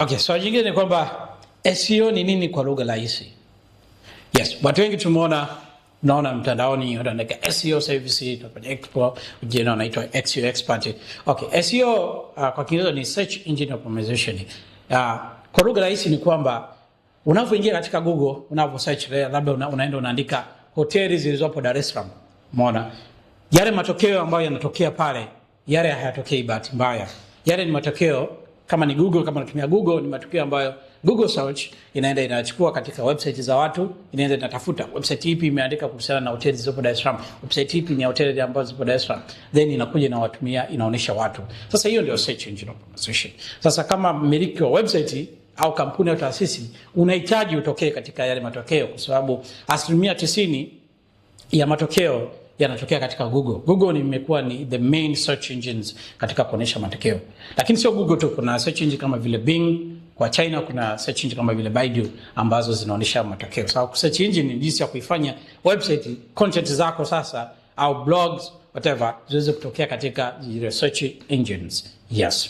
Okay, swali jingine ni kwamba SEO ni nini kwa lugha rahisi? Yes, watu wengi tunaona mtandaoni wanaandika SEO service, tunafanya expo, wengine wanaitwa SEO expert. Okay, SEO kwa Kiingereza ni search engine optimization. Kwa lugha rahisi ni kwamba unapoingia katika Google, unapo search labda unaenda unaandika hoteli zilizopo Dar es Salaam. Umeona? Yale matokeo ambayo yanatokea pale, yale hayatokei bahati mbaya. Yale ni matokeo kama ni Google, kama unatumia Google, ni matokeo ambayo Google search inaenda inachukua katika website za watu, inaenda inatafuta website ipi imeandika kuhusiana na hoteli zilizopo Dar es Salaam, website ipi ni hoteli ambazo zipo Dar es Salaam, then inakuja inawatumia, inaonesha watu. Sasa hiyo ndio search engine optimization. Sasa kama mmiliki wa website au kampuni au taasisi, unahitaji utokee katika yale matokeo, kwa sababu 90% ya matokeo yanatokea katika Google. Google imekuwa ni the main search engines katika kuonesha matokeo. Lakini sio Google tu, kuna search engine kama vile Bing, kwa China kuna search engine kama vile Baidu ambazo zinaonesha matokeo. So search engine ni jinsi ya kuifanya website content zako sasa au blogs whatever ziweze kutokea katika zile search engines. Yes.